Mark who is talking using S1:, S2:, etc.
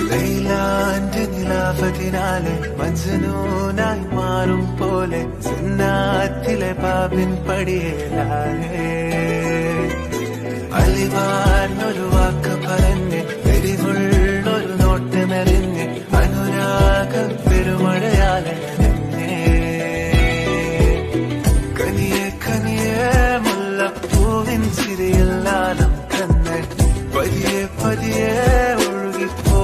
S1: ലൈലാന്റെ നിലാവതിനാലെ മജ്നൂനായി മാറും പോലെ സുന്നാത്തിലെ പാപിൻ പടിയേലായേ അലിവാനൊരു വാക്ക് പറഞ്ഞ് എരിവുള്ളൊരു നോട്ടമെറിഞ്ഞ് അനുരാഗം പെരുമഴയാലെ കനിയെ കനിയെ മുല്ലപ്പൂവിൻ ചിരിയില്ലാലം കണ്ണ് പതിയെ പതിയെ ഒഴുകിപ്പോ